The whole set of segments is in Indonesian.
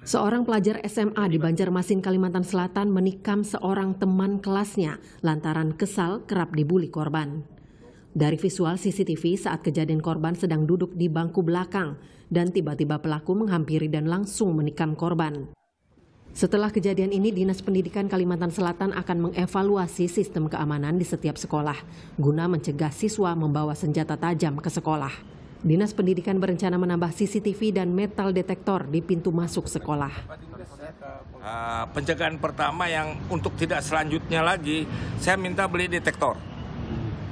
Seorang pelajar SMA di Banjarmasin, Kalimantan Selatan menikam seorang teman kelasnya lantaran kesal kerap dibuli korban. Dari visual CCTV saat kejadian, korban sedang duduk di bangku belakang dan tiba-tiba pelaku menghampiri dan langsung menikam korban. Setelah kejadian ini, Dinas Pendidikan Kalimantan Selatan akan mengevaluasi sistem keamanan di setiap sekolah guna mencegah siswa membawa senjata tajam ke sekolah. Dinas Pendidikan berencana menambah CCTV dan metal detektor di pintu masuk sekolah. Pencegahan pertama yang untuk tidak selanjutnya lagi, saya minta beli detektor.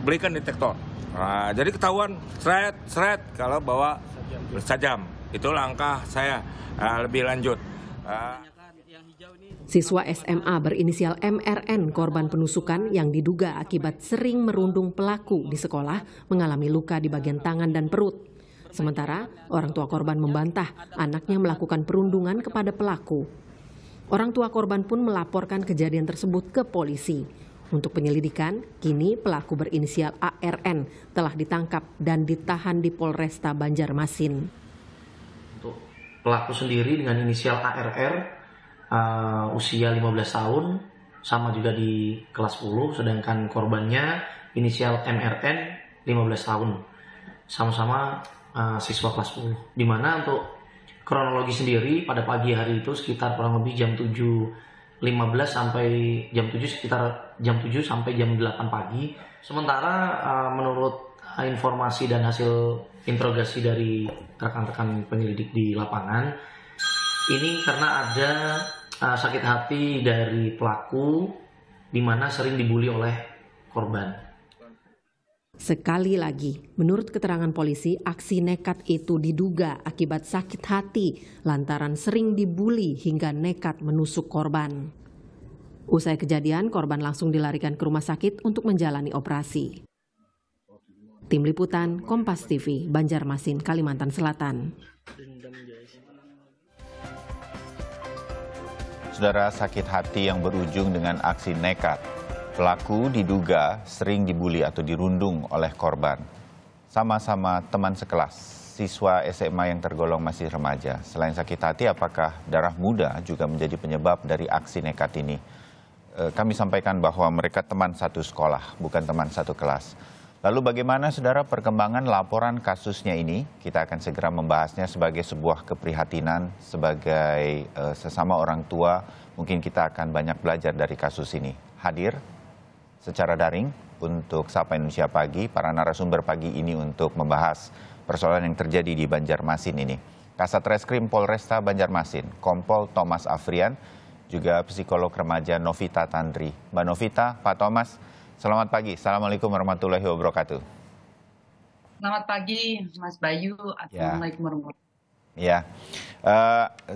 Belikan detektor. Jadi ketahuan seret kalau bawa sajam. Itu langkah saya lebih lanjut. Siswa SMA berinisial MRN, korban penusukan yang diduga akibat sering merundung pelaku di sekolah, mengalami luka di bagian tangan dan perut. Sementara orang tua korban membantah anaknya melakukan perundungan kepada pelaku. Orang tua korban pun melaporkan kejadian tersebut ke polisi. Untuk penyelidikan, kini pelaku berinisial ARN telah ditangkap dan ditahan di Polresta Banjarmasin. Untuk pelaku sendiri dengan inisial ARR, usia 15 tahun, sama juga di kelas 10, sedangkan korbannya inisial MRN 15 tahun, sama-sama siswa kelas 10. Di mana untuk kronologi sendiri pada pagi hari itu sekitar kurang lebih jam 7.15 sampai jam 7, sekitar jam 7 sampai jam 8 pagi. Sementara menurut informasi dan hasil interogasi dari rekan-rekan penyelidik di lapangan, ini karena ada sakit hati dari pelaku di mana sering dibully oleh korban. Sekali lagi, menurut keterangan polisi, aksi nekat itu diduga akibat sakit hati lantaran sering dibully hingga nekat menusuk korban. Usai kejadian, korban langsung dilarikan ke rumah sakit untuk menjalani operasi. Tim Liputan, Kompas TV, Banjarmasin, Kalimantan Selatan. Saudara, sakit hati yang berujung dengan aksi nekat. Pelaku diduga sering dibuli atau dirundung oleh korban. Sama-sama teman sekelas, siswa SMA yang tergolong masih remaja. Selain sakit hati, apakah darah muda juga menjadi penyebab dari aksi nekat ini? Kami sampaikan bahwa mereka teman satu sekolah, bukan teman satu kelas. Lalu bagaimana, saudara, perkembangan laporan kasusnya ini? Kita akan segera membahasnya sebagai sebuah keprihatinan, sebagai sesama orang tua. Mungkin kita akan banyak belajar dari kasus ini. Hadir secara daring untuk Sapa Indonesia Pagi, para narasumber pagi ini untuk membahas persoalan yang terjadi di Banjarmasin ini. Kasat Reskrim Polresta Banjarmasin, Kompol Thomas Afrian, juga psikolog remaja Novita Tandri. Mbak Novita, Pak Thomas, selamat pagi. Assalamualaikum warahmatullahi wabarakatuh. Selamat pagi, Mas Bayu. Assalamualaikum warahmatullahi wabarakatuh. Ya,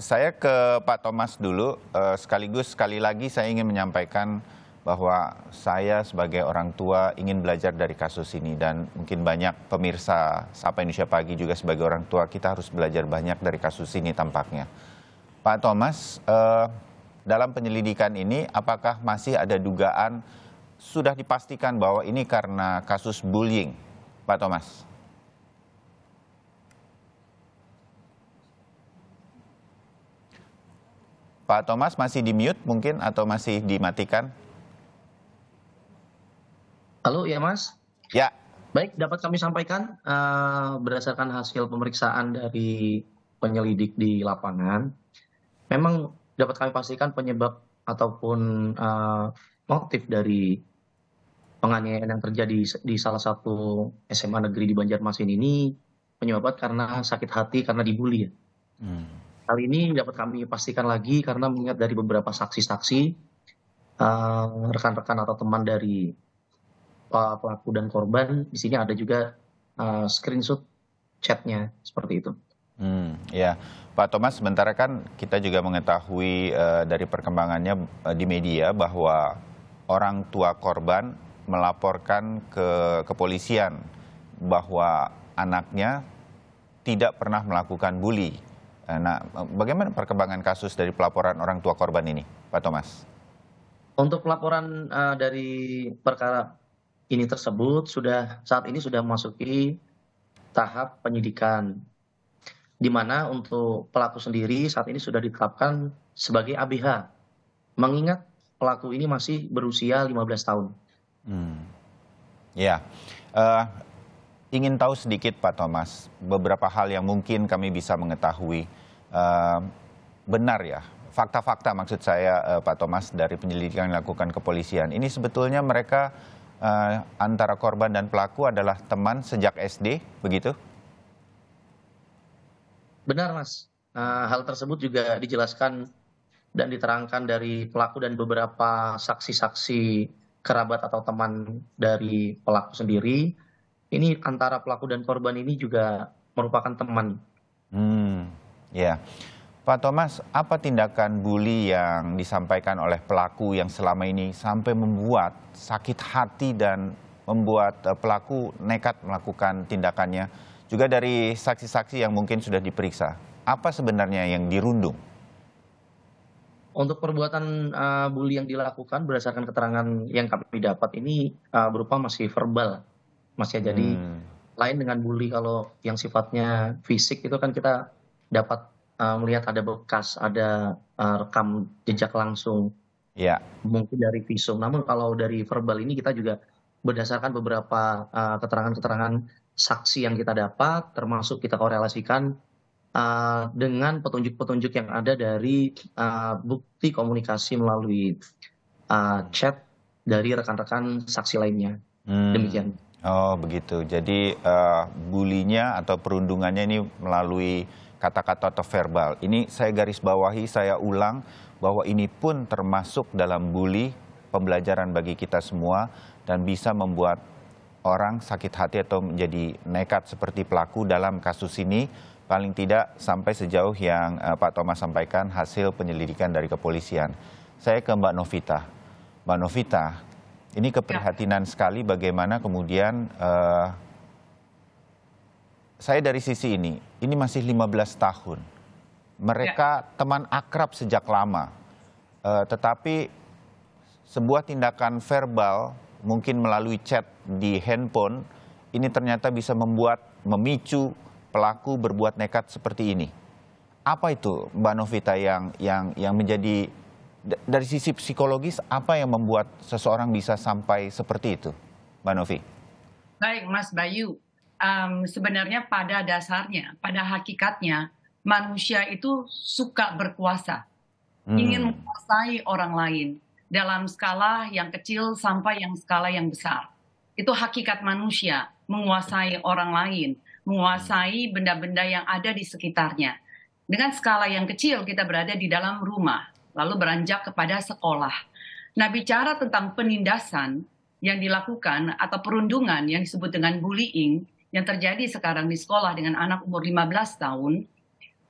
saya ke Pak Thomas dulu. Sekaligus sekali lagi saya ingin menyampaikan bahwa saya sebagai orang tua ingin belajar dari kasus ini, dan mungkin banyak pemirsa Sapa Indonesia Pagi juga sebagai orang tua, kita harus belajar banyak dari kasus ini tampaknya. Pak Thomas, dalam penyelidikan ini apakah masih ada dugaan, sudah dipastikan bahwa ini karena kasus bullying, Pak Thomas? Pak Thomas masih di mute mungkin atau masih dimatikan? Halo, ya Mas? Ya. Baik, dapat kami sampaikan berdasarkan hasil pemeriksaan dari penyelidik di lapangan, memang dapat kami pastikan penyebab ataupun motif dari penganiayaan yang terjadi di salah satu SMA negeri di Banjarmasin ini penyebabkan karena sakit hati karena dibully. Hal ini dapat kami pastikan lagi karena mengingat dari beberapa saksi-saksi, rekan-rekan atau teman dari pelaku dan korban. Di sini ada juga screenshot chatnya seperti itu. Ya, Pak Thomas, sementara kan kita juga mengetahui dari perkembangannya di media bahwa orang tua korban melaporkan ke kepolisian bahwa anaknya tidak pernah melakukan bully. Nah, bagaimana perkembangan kasus dari pelaporan orang tua korban ini, Pak Thomas? Untuk pelaporan dari perkara ini tersebut saat ini sudah memasuki tahap penyidikan. di mana untuk pelaku sendiri saat ini sudah ditetapkan sebagai ABH, mengingat pelaku ini masih berusia 15 tahun. Ya, ingin tahu sedikit Pak Thomas, beberapa hal yang mungkin kami bisa mengetahui. Benar ya, fakta-fakta maksud saya Pak Thomas dari penyelidikan yang dilakukan kepolisian. Ini sebetulnya mereka antara korban dan pelaku adalah teman sejak SD, begitu? Benar Mas, hal tersebut juga dijelaskan dan diterangkan dari pelaku dan beberapa saksi-saksi kerabat atau teman dari pelaku sendiri. Ini antara pelaku dan korban ini juga merupakan teman. Ya, Pak Thomas, apa tindakan bully yang disampaikan oleh pelaku yang selama ini sampai membuat sakit hati dan membuat pelaku nekat melakukan tindakannya? Juga dari saksi-saksi yang mungkin sudah diperiksa, apa sebenarnya yang dirundung? Untuk perbuatan bully yang dilakukan berdasarkan keterangan yang kami dapat ini berupa masih verbal, Mas ya. Jadi lain dengan bully kalau yang sifatnya fisik itu kan kita dapat melihat ada bekas, ada rekam jejak langsung, mungkin dari visum. Namun kalau dari verbal ini kita juga berdasarkan beberapa keterangan-keterangan saksi yang kita dapat, termasuk kita korelasikan dengan petunjuk-petunjuk yang ada dari bukti komunikasi melalui chat dari rekan-rekan saksi lainnya. Demikian. Oh begitu, jadi bulinya atau perundungannya ini melalui kata-kata atau verbal. Ini saya garis bawahi, saya ulang bahwa ini pun termasuk dalam bully, pembelajaran bagi kita semua dan bisa membuat orang sakit hati atau menjadi nekat seperti pelaku dalam kasus ini, paling tidak sampai sejauh yang Pak Thomas sampaikan hasil penyelidikan dari kepolisian. Saya ke Mbak Novita. Mbak Novita, ini keprihatinan sekali bagaimana kemudian saya dari sisi ini masih 15 tahun. Mereka teman akrab sejak lama, tetapi sebuah tindakan verbal mungkin melalui chat di handphone ini ternyata bisa memicu pelaku berbuat nekat seperti ini. Apa itu Mbak Novita yang menjadi dari sisi psikologis, apa yang membuat seseorang bisa sampai seperti itu, Mbak Novi? Baik, Mas Bayu. Sebenarnya pada dasarnya, pada hakikatnya, manusia itu suka berkuasa, ingin menguasai orang lain dalam skala yang kecil sampai yang skala yang besar. Itu hakikat manusia, menguasai orang lain, menguasai benda-benda yang ada di sekitarnya. Dengan skala yang kecil kita berada di dalam rumah, lalu beranjak kepada sekolah. Nah, bicara tentang penindasan yang dilakukan atau perundungan yang disebut dengan bullying yang terjadi sekarang di sekolah dengan anak umur 15 tahun,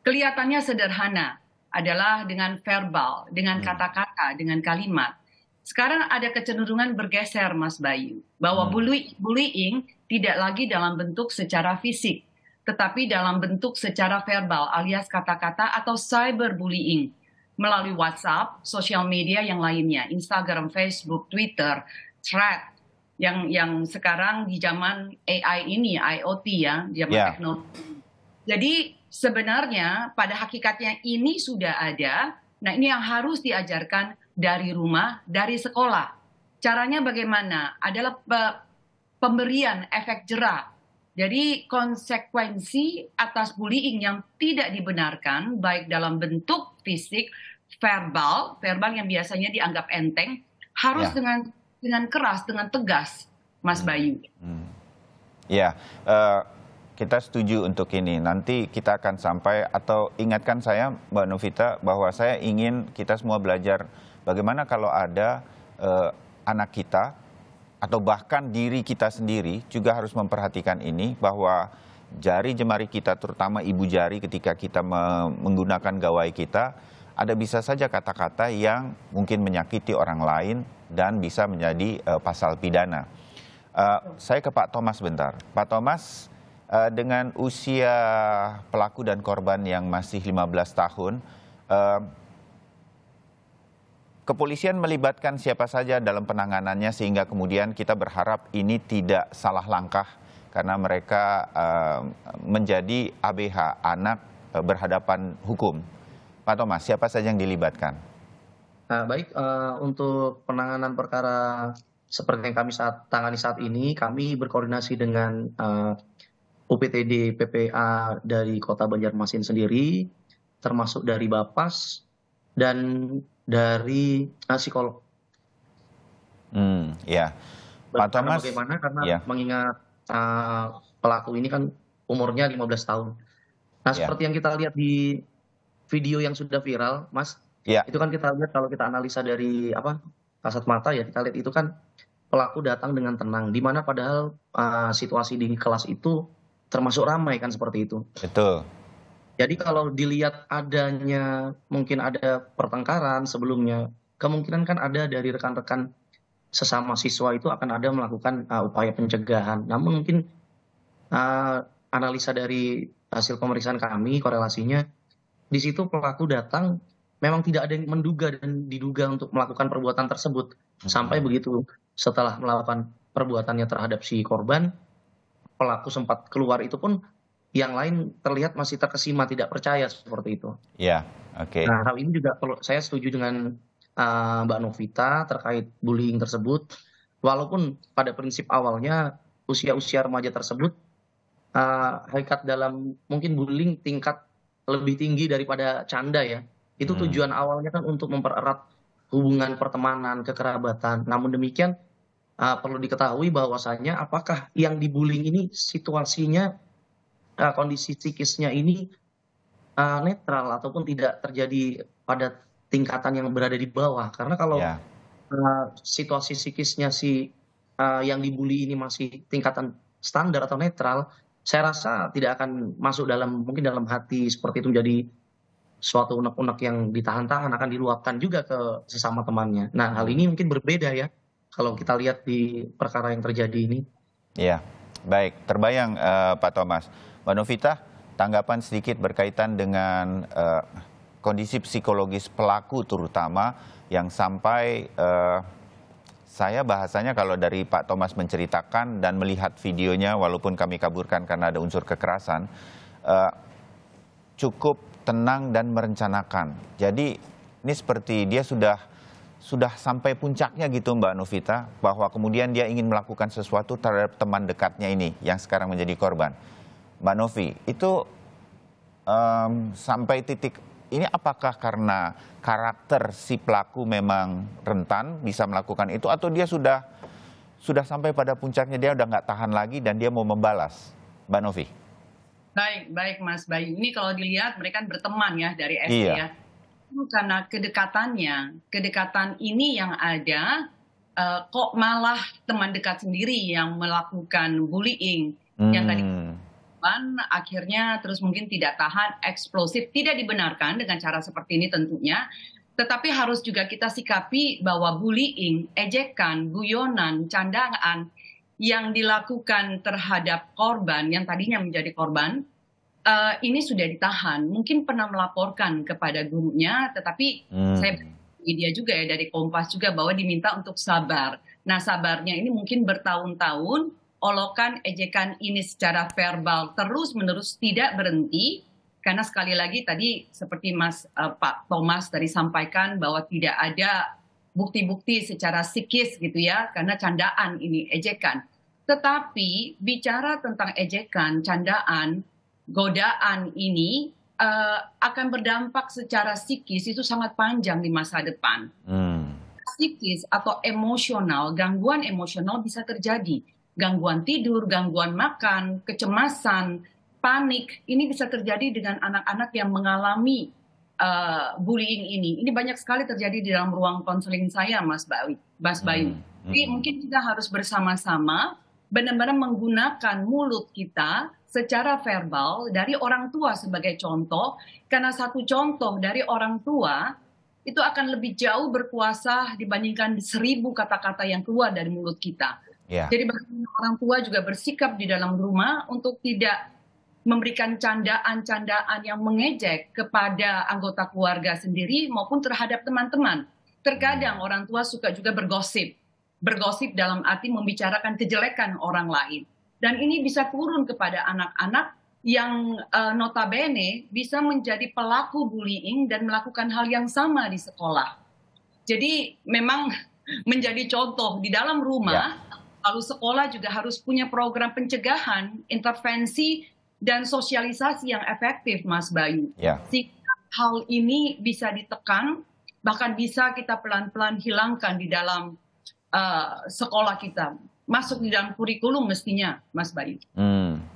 kelihatannya sederhana, adalah dengan verbal, dengan kata-kata, dengan kalimat. Sekarang ada kecenderungan bergeser, Mas Bayu, bahwa bullying tidak lagi dalam bentuk secara fisik, tetapi dalam bentuk secara verbal alias kata-kata atau cyberbullying melalui WhatsApp, sosial media yang lainnya, Instagram, Facebook, Twitter, Thread, yang sekarang di zaman AI ini, IoT ya, zaman teknologi. Jadi sebenarnya pada hakikatnya ini sudah ada. Nah, ini yang harus diajarkan dari rumah, dari sekolah. Caranya bagaimana? Adalah pemberian efek jera. Jadi konsekuensi atas bullying yang tidak dibenarkan, baik dalam bentuk fisik, verbal yang biasanya dianggap enteng, harus dengan keras, dengan tegas, Mas Bayu. Ya, kita setuju untuk ini. Nanti kita akan sampai, atau ingatkan saya Mbak Novita, bahwa saya ingin kita semua belajar bagaimana kalau ada anak kita atau bahkan diri kita sendiri juga harus memperhatikan ini, bahwa jari jemari kita, terutama ibu jari ketika kita menggunakan gawai kita, ada bisa saja kata-kata yang mungkin menyakiti orang lain dan bisa menjadi pasal pidana. Saya ke Pak Thomas bentar. Pak Thomas, dengan usia pelaku dan korban yang masih 15 tahun, kepolisian melibatkan siapa saja dalam penanganannya sehingga kemudian kita berharap ini tidak salah langkah karena mereka menjadi ABH, anak berhadapan hukum. Pak Thomas, siapa saja yang dilibatkan? Baik, untuk penanganan perkara seperti yang kami tangani saat ini, kami berkoordinasi dengan UPTD PPA dari Kota Banjarmasin sendiri, termasuk dari Bapas dan dari psikolog. Ya, Pak Thomas. Bagaimana? Karena mengingat pelaku ini kan umurnya 15 tahun. Nah, seperti yang kita lihat di video yang sudah viral, Mas. Itu kan kita lihat kalau kita analisa dari kasat mata ya, kita lihat itu kan pelaku datang dengan tenang, di mana padahal situasi di kelas itu termasuk ramai kan seperti itu. Betul. Jadi kalau dilihat mungkin ada pertengkaran sebelumnya, kemungkinan kan ada dari rekan-rekan sesama siswa itu akan ada melakukan upaya pencegahan. Namun mungkin analisa dari hasil pemeriksaan kami, korelasinya di situ pelaku datang memang tidak ada yang menduga dan diduga untuk melakukan perbuatan tersebut. Sampai begitu setelah melakukan perbuatannya terhadap si korban, pelaku sempat keluar itu pun yang lain terlihat masih terkesima, tidak percaya seperti itu. Oke. Nah, hal ini juga saya setuju dengan Mbak Novita terkait bullying tersebut. Walaupun pada prinsip awalnya usia-usia remaja tersebut hakikat dalam mungkin bullying tingkat lebih tinggi daripada canda ya. Itu tujuan awalnya kan untuk mempererat hubungan pertemanan, kekerabatan. Namun demikian perlu diketahui bahwasanya apakah yang dibullying ini situasinya, kondisi psikisnya ini netral ataupun tidak terjadi pada tingkatan yang berada di bawah. Karena kalau situasi psikisnya yang dibully ini masih tingkatan standar atau netral, saya rasa tidak akan masuk mungkin dalam hati seperti itu menjadi suatu unek-unek yang ditahan-tahan, akan diluapkan juga ke sesama temannya. Nah, hal ini mungkin berbeda ya kalau kita lihat di perkara yang terjadi ini. Iya, baik. Terbayang Pak Thomas. Mbak Novita, tanggapan sedikit berkaitan dengan kondisi psikologis pelaku terutama yang sampai saya bahasanya kalau dari Pak Thomas menceritakan dan melihat videonya, walaupun kami kaburkan karena ada unsur kekerasan, cukup tenang dan merencanakan. Jadi ini seperti dia sudah sampai puncaknya gitu Mbak Novita, bahwa kemudian dia ingin melakukan sesuatu terhadap teman dekatnya ini yang sekarang menjadi korban. Mbak Novi, itu sampai titik ini apakah karena karakter si pelaku memang rentan bisa melakukan itu, atau dia sudah sampai pada puncaknya, dia udah nggak tahan lagi dan dia mau membalas? Mbak Novi. Baik Mas Bayu. Ini kalau dilihat mereka berteman ya dari SD ya. Karena kedekatan ini yang ada, kok malah teman dekat sendiri yang melakukan bullying. Yang tadi akhirnya terus mungkin tidak tahan, eksplosif, tidak dibenarkan dengan cara seperti ini tentunya. Tetapi harus juga kita sikapi bahwa bullying, ejekan, guyonan, candaan yang dilakukan terhadap korban yang tadinya menjadi korban, ini sudah ditahan. Mungkin pernah melaporkan kepada gurunya, tetapi saya media juga ya dari Kompas juga bahwa diminta untuk sabar. Nah, sabarnya ini mungkin bertahun-tahun, olokan ejekan ini secara verbal terus-menerus tidak berhenti, karena sekali lagi tadi seperti Pak Thomas tadi sampaikan bahwa tidak ada bukti-bukti secara psikis gitu ya, karena candaan ini, ejekan. Tetapi bicara tentang ejekan, candaan, godaan ini akan berdampak secara psikis itu sangat panjang di masa depan. Psikis atau emosional, gangguan emosional bisa terjadi. Gangguan tidur, gangguan makan, kecemasan, panik, ini bisa terjadi dengan anak-anak yang mengalami bullying ini. Ini banyak sekali terjadi di dalam ruang konseling saya, Mas Bayu. Jadi mungkin kita harus bersama-sama benar-benar menggunakan mulut kita secara verbal dari orang tua sebagai contoh, karena satu contoh dari orang tua itu akan lebih jauh berkuasa dibandingkan 1000 kata-kata yang keluar dari mulut kita. Jadi orang tua juga bersikap di dalam rumah untuk tidak memberikan candaan-candaan yang mengejek kepada anggota keluarga sendiri maupun terhadap teman-teman. Terkadang orang tua suka juga bergosip dalam arti membicarakan kejelekan orang lain. Dan ini bisa turun kepada anak-anak yang notabene bisa menjadi pelaku bullying dan melakukan hal yang sama di sekolah. Jadi memang menjadi contoh di dalam rumah, lalu sekolah juga harus punya program pencegahan, intervensi, dan sosialisasi yang efektif, Mas Bayu. Sehingga hal ini bisa ditekan, bahkan bisa kita pelan-pelan hilangkan di dalam sekolah kita. Masuk di dalam kurikulum mestinya, Mas Bayu.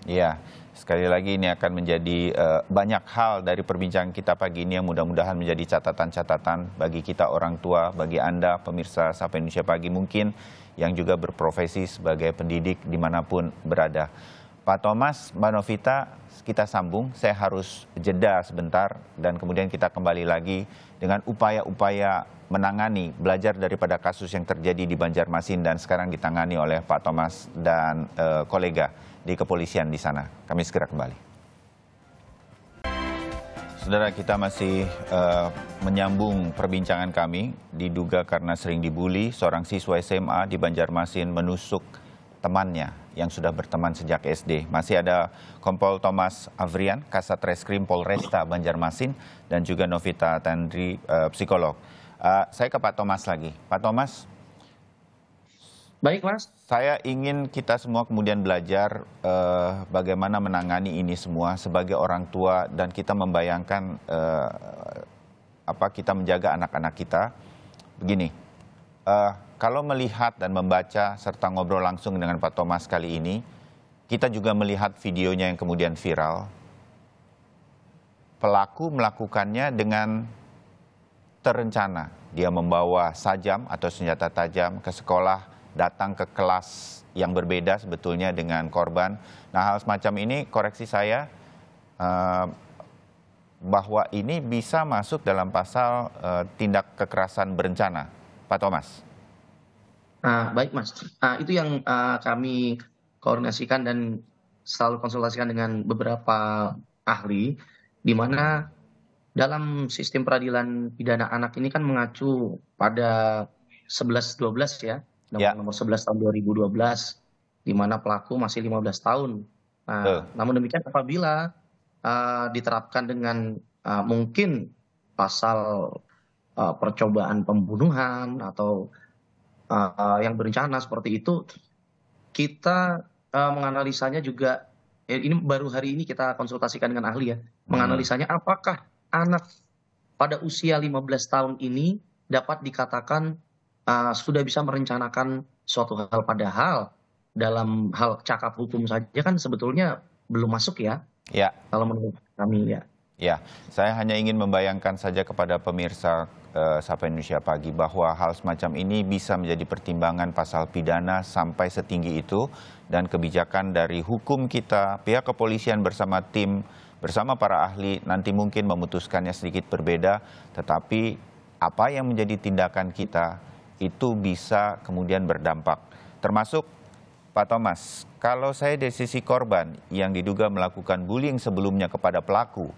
Iya, sekali lagi ini akan menjadi banyak hal dari perbincangan kita pagi ini yang mudah-mudahan menjadi catatan-catatan bagi kita orang tua, bagi Anda pemirsa Sapa Indonesia Pagi mungkin yang juga berprofesi sebagai pendidik dimanapun berada. Pak Thomas, Mbak Novita, kita sambung. Saya harus jeda sebentar dan kemudian kita kembali lagi dengan upaya-upaya menangani, belajar daripada kasus yang terjadi di Banjarmasin dan sekarang ditangani oleh Pak Thomas dan kolega di kepolisian di sana. Kami segera kembali. Saudara, kita masih menyambung perbincangan kami. Diduga karena sering dibully, seorang siswa SMA di Banjarmasin menusuk temannya yang sudah berteman sejak SD. Masih ada Kompol Thomas Avrian, Kasat Reskrim Polresta Banjarmasin, dan juga Novita Tandri, psikolog. Saya ke Pak Thomas lagi. Pak Thomas. Baik, Mas. Saya ingin kita semua kemudian belajar bagaimana menangani ini semua sebagai orang tua dan kita membayangkan kita menjaga anak-anak kita. Begini, kalau melihat dan membaca serta ngobrol langsung dengan Pak Thomas kali ini, kita juga melihat videonya yang kemudian viral. Pelaku melakukannya dengan terencana. Dia membawa sajam atau senjata tajam ke sekolah, datang ke kelas yang berbeda sebetulnya dengan korban. Nah, hal semacam ini, koreksi saya, bahwa ini bisa masuk dalam pasal tindak kekerasan berencana. Pak Thomas. Baik, Mas. Itu yang kami koordinasikan dan selalu konsultasikan dengan beberapa ahli, di mana dalam sistem peradilan pidana anak ini kan mengacu pada 11-12 ya, nomor 11 tahun 2012, di mana pelaku masih 15 tahun. Namun demikian apabila diterapkan dengan mungkin pasal percobaan pembunuhan atau yang berencana seperti itu, kita menganalisanya juga, ini baru hari ini kita konsultasikan dengan ahli ya, menganalisanya apakah anak pada usia 15 tahun ini dapat dikatakan sudah bisa merencanakan suatu hal, padahal dalam hal cakap hukum saja kan sebetulnya belum masuk ya. Kalau menurut kami ya. Saya hanya ingin membayangkan saja kepada pemirsa Sapa Indonesia Pagi bahwa hal semacam ini bisa menjadi pertimbangan pasal pidana sampai setinggi itu, dan kebijakan dari hukum kita, pihak kepolisian bersama tim, bersama para ahli nanti mungkin memutuskannya sedikit berbeda, tetapi apa yang menjadi tindakan kita itu bisa kemudian berdampak. Termasuk Pak Thomas, kalau saya dari sisi korban yang diduga melakukan bullying sebelumnya kepada pelaku,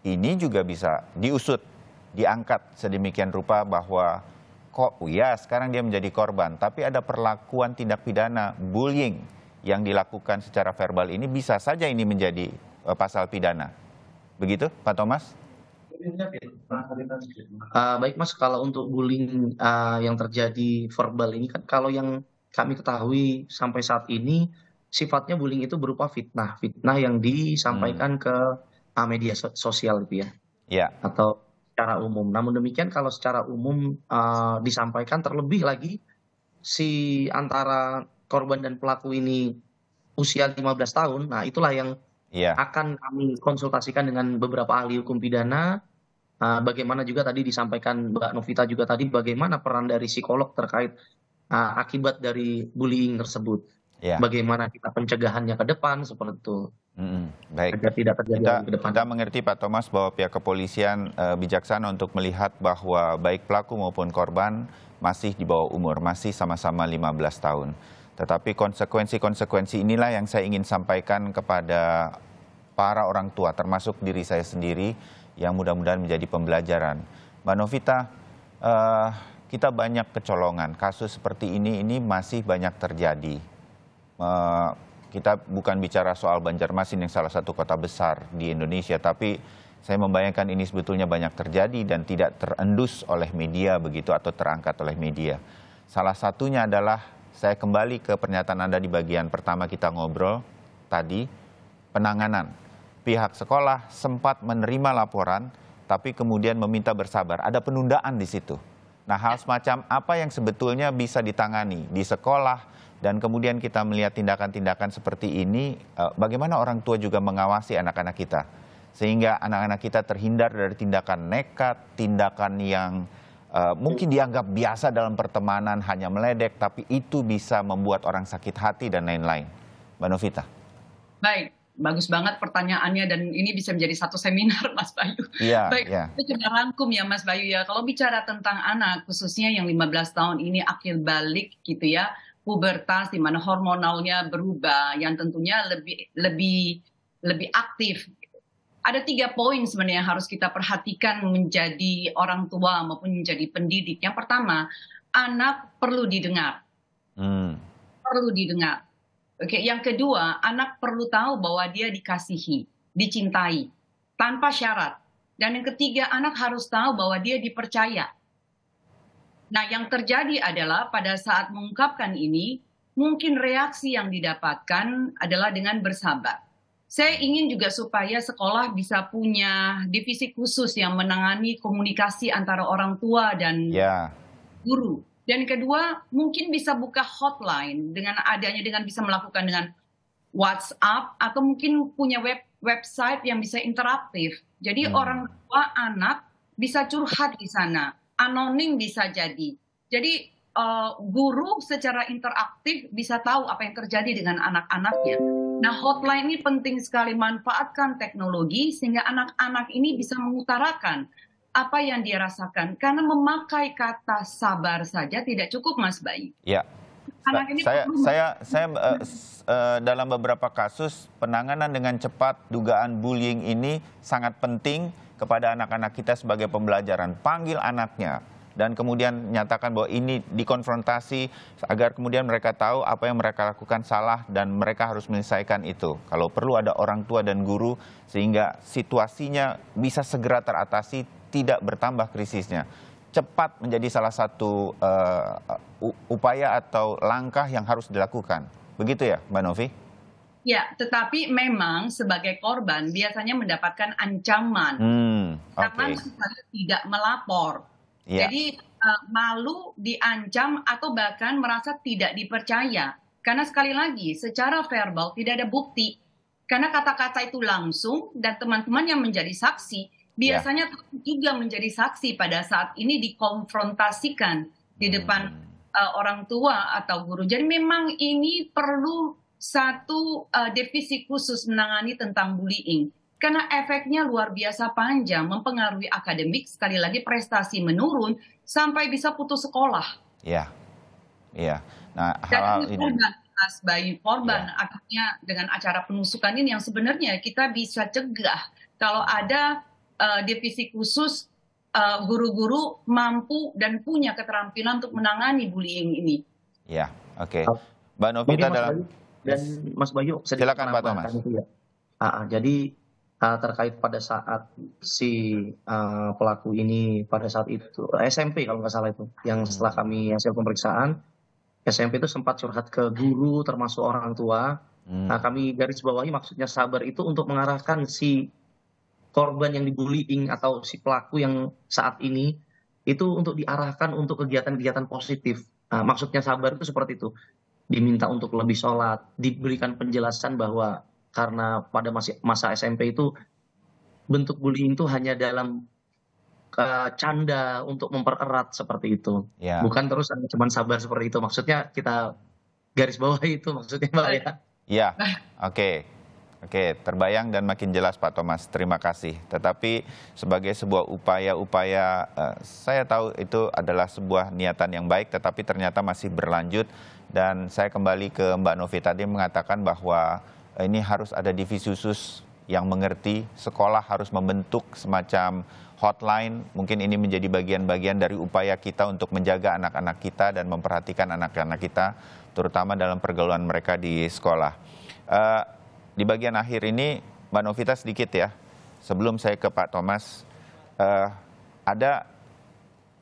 ini juga bisa diusut, diangkat sedemikian rupa bahwa kok ya sekarang dia menjadi korban, tapi ada perlakuan tindak pidana bullying yang dilakukan secara verbal ini, bisa saja ini menjadi pasal pidana. Begitu, Pak Thomas? Baik, Mas, kalau untuk bullying yang terjadi verbal ini kan, kalau yang kami ketahui sampai saat ini sifatnya bullying itu berupa fitnah yang disampaikan ke media sosial itu ya, atau secara umum. Namun demikian kalau secara umum disampaikan, terlebih lagi si antara korban dan pelaku ini usia 15 tahun, nah itulah yang akan kami konsultasikan dengan beberapa ahli hukum pidana. Bagaimana juga tadi disampaikan Mbak Novita juga tadi, bagaimana peran dari psikolog terkait akibat dari bullying tersebut. Bagaimana kita pencegahannya ke depan seperti itu. Baik. Agar tidak terjadi ke depan. Kita mengerti Pak Thomas bahwa pihak kepolisian bijaksana untuk melihat bahwa baik pelaku maupun korban masih di bawah umur, masih sama-sama 15 tahun. Tetapi konsekuensi-konsekuensi inilah yang saya ingin sampaikan kepada para orang tua, termasuk diri saya sendiri, yang mudah-mudahan menjadi pembelajaran. Mbak Novita, kita banyak kecolongan. Kasus seperti ini masih banyak terjadi. kita bukan bicara soal Banjarmasin yang salah satu kota besar di Indonesia, tapi saya membayangkan ini sebetulnya banyak terjadi dan tidak terendus oleh media begitu atau terangkat oleh media. Salah satunya adalah saya kembali ke pernyataan Anda di bagian pertama kita ngobrol tadi, penanganan. Pihak sekolah sempat menerima laporan, tapi kemudian meminta bersabar. Ada penundaan di situ. Nah, hal semacam apa yang sebetulnya bisa ditangani di sekolah, dan kemudian kita melihat tindakan-tindakan seperti ini, bagaimana orang tua juga mengawasi anak-anak kita, sehingga anak-anak kita terhindar dari tindakan nekat, tindakan yang mungkin dianggap biasa dalam pertemanan, hanya meledek, tapi itu bisa membuat orang sakit hati dan lain-lain. Mbak Novita. Baik. Bagus banget pertanyaannya dan ini bisa menjadi satu seminar, Mas Bayu. Iya, Baik, saya coba rangkum ya Mas Bayu ya. Kalau bicara tentang anak, khususnya yang 15 tahun ini akil balik gitu ya, pubertas di mana hormonalnya berubah, yang tentunya lebih aktif. Ada 3 poin sebenarnya yang harus kita perhatikan menjadi orang tua maupun menjadi pendidik. Yang pertama, anak perlu didengar. Perlu didengar. Oke, yang kedua, anak perlu tahu bahwa dia dikasihi, dicintai, tanpa syarat. Dan yang ketiga, anak harus tahu bahwa dia dipercaya. Nah, yang terjadi adalah pada saat mengungkapkan ini, mungkin reaksi yang didapatkan adalah dengan bersabar. Saya ingin juga supaya sekolah bisa punya divisi khusus yang menangani komunikasi antara orang tua dan guru. Dan kedua, mungkin bisa buka hotline dengan bisa melakukan dengan WhatsApp atau mungkin punya website yang bisa interaktif. Jadi orang tua anak bisa curhat di sana, anonim bisa jadi. Jadi guru secara interaktif bisa tahu apa yang terjadi dengan anak-anaknya. Nah, hotline ini penting sekali, manfaatkan teknologi sehingga anak-anak ini bisa mengutarakan apa yang dia rasakan, karena memakai kata sabar saja tidak cukup, Mas Bayu. Ya, saya dalam beberapa kasus penanganan dengan cepat dugaan bullying ini sangat penting kepada anak-anak kita sebagai pembelajaran. Panggil anaknya dan kemudian nyatakan bahwa ini dikonfrontasi agar kemudian mereka tahu apa yang mereka lakukan salah dan mereka harus menyelesaikan itu. Kalau perlu ada orang tua dan guru sehingga situasinya bisa segera teratasi, tidak bertambah krisisnya. Cepat menjadi salah satu upaya atau langkah yang harus dilakukan. Begitu ya, Mbak Novi? Ya, tetapi memang sebagai korban biasanya mendapatkan ancaman. Karena misalnya tidak melapor. Jadi malu, diancam, atau bahkan merasa tidak dipercaya. Karena sekali lagi, secara verbal tidak ada bukti. Karena kata-kata itu langsung dan teman-teman yang menjadi saksi biasanya juga menjadi saksi pada saat ini dikonfrontasikan di depan orang tua atau guru. Jadi memang ini perlu satu divisi khusus menangani tentang bullying. Karena efeknya luar biasa panjang, mempengaruhi akademik, sekali lagi prestasi menurun, sampai bisa putus sekolah. Iya. Nah, hal ini Mas Bayu, korban akhirnya dengan acara penusukan ini yang sebenarnya kita bisa cegah kalau ada divisi khusus guru-guru mampu dan punya keterampilan untuk menangani bullying ini. Ya, oke. Mbak Novita dalam dan Mas Bayu, silakan Pak Thomas. Jadi terkait pada saat si pelaku ini pada saat itu SMP kalau nggak salah itu, yang setelah kami hasil pemeriksaan SMP itu sempat curhat ke guru termasuk orang tua. Nah, kami garis bawahi maksudnya sabar itu untuk mengarahkan si korban yang dibullying atau si pelaku yang saat ini itu untuk diarahkan untuk kegiatan-kegiatan positif. Nah, maksudnya sabar itu seperti itu. Diminta untuk lebih sholat, diberikan penjelasan bahwa karena pada masa SMP itu bentuk bullying itu hanya dalam canda untuk mempererat seperti itu. Bukan terus cuma sabar seperti itu. Maksudnya kita garis bawahi itu maksudnya, Mbak ya. Iya, Oke, terbayang dan makin jelas Pak Thomas, terima kasih. Tetapi sebagai sebuah upaya-upaya, saya tahu itu adalah sebuah niatan yang baik, tetapi ternyata masih berlanjut. Dan saya kembali ke Mbak Novi tadi mengatakan bahwa ini harus ada divisi khusus yang mengerti, sekolah harus membentuk semacam hotline. Mungkin ini menjadi bagian-bagian dari upaya kita untuk menjaga anak-anak kita dan memperhatikan anak-anak kita, terutama dalam pergaulan mereka di sekolah. Di bagian akhir ini, Mbak Novita sedikit ya, sebelum saya ke Pak Thomas, ada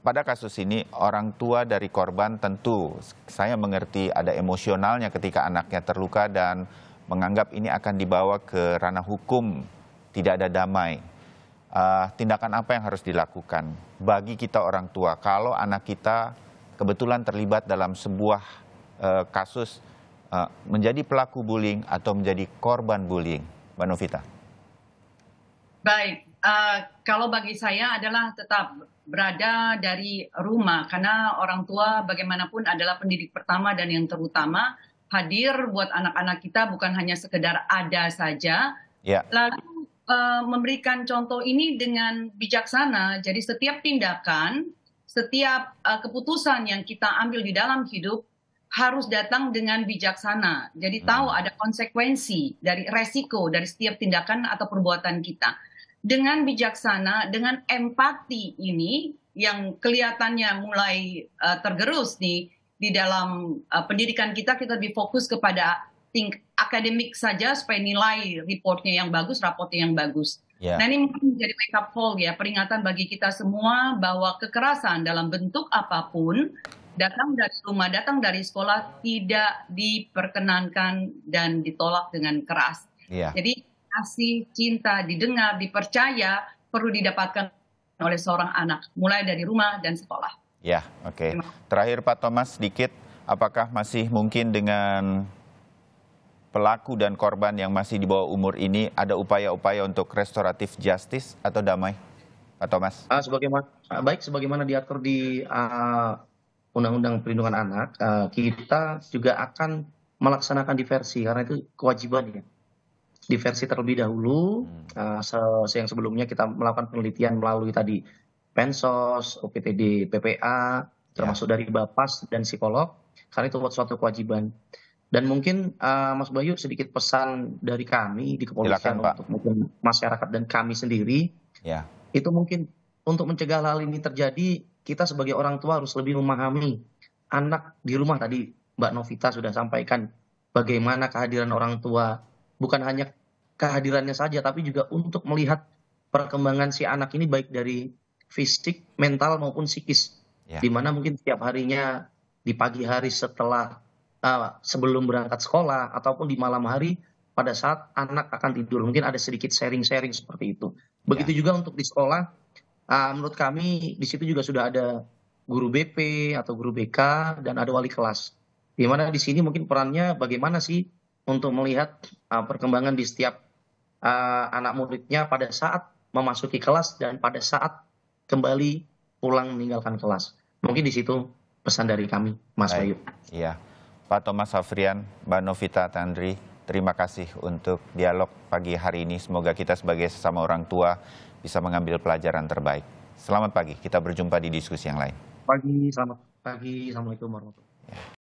pada kasus ini orang tua dari korban tentu saya mengerti ada emosionalnya ketika anaknya terluka dan menganggap ini akan dibawa ke ranah hukum, tidak ada damai. Tindakan apa yang harus dilakukan bagi kita orang tua kalau anak kita kebetulan terlibat dalam sebuah kasus menjadi pelaku bullying atau menjadi korban bullying, Mbak Novita? Baik, kalau bagi saya adalah tetap berada dari rumah, karena orang tua bagaimanapun adalah pendidik pertama dan yang terutama hadir buat anak-anak kita bukan hanya sekedar ada saja, lalu memberikan contoh ini dengan bijaksana. Jadi setiap tindakan, setiap keputusan yang kita ambil di dalam hidup harus datang dengan bijaksana. Jadi tahu ada konsekuensi dari resiko dari setiap tindakan atau perbuatan kita. Dengan bijaksana, dengan empati ini yang kelihatannya mulai tergerus di dalam pendidikan kita lebih fokus kepada akademik saja supaya nilai reportnya yang bagus, raportnya yang bagus. Nah ini mungkin menjadi wake up call ya, peringatan bagi kita semua bahwa kekerasan dalam bentuk apapun datang dari rumah, datang dari sekolah tidak diperkenankan dan ditolak dengan keras. Jadi kasih, cinta, didengar, dipercaya perlu didapatkan oleh seorang anak, mulai dari rumah dan sekolah. Ya, oke. Terakhir Pak Thomas, sedikit, apakah masih mungkin dengan pelaku dan korban yang masih di bawah umur ini ada upaya-upaya untuk restoratif justice atau damai, Pak Thomas? Sebagaimana diatur di Undang-Undang Perlindungan Anak, kita juga akan melaksanakan diversi karena itu kewajiban ya. Diversi terlebih dahulu, yang sebelumnya kita melakukan penelitian melalui tadi Pensos, OPTD, PPA, termasuk dari Bapas dan psikolog, karena itu suatu kewajiban. Dan mungkin Mas Bayu sedikit pesan dari kami di kepolisian untuk mungkin masyarakat dan kami sendiri, itu mungkin untuk mencegah hal ini terjadi, kita sebagai orang tua harus lebih memahami anak di rumah. Tadi Mbak Novita sudah sampaikan bagaimana kehadiran orang tua, bukan hanya kehadirannya saja, tapi juga untuk melihat perkembangan si anak ini baik dari fisik, mental maupun psikis. Di mana mungkin setiap harinya di pagi hari setelah sebelum berangkat sekolah ataupun di malam hari pada saat anak akan tidur. Mungkin ada sedikit sharing-sharing seperti itu. Begitu juga untuk di sekolah, menurut kami di situ juga sudah ada guru BP atau guru BK dan ada wali kelas. Di mana di sini mungkin perannya bagaimana sih untuk melihat perkembangan di setiap anak muridnya pada saat memasuki kelas dan pada saat kembali pulang meninggalkan kelas. Mungkin di situ pesan dari kami, Mas Bayu. Iya, Pak Thomas Hafrian, Mbak Novita Tandri, terima kasih untuk dialog pagi hari ini. Semoga kita sebagai sesama orang tua bisa mengambil pelajaran terbaik. Selamat pagi, kita berjumpa di diskusi yang lain. Selamat pagi, Assalamualaikum warahmatullahi wabarakatuh.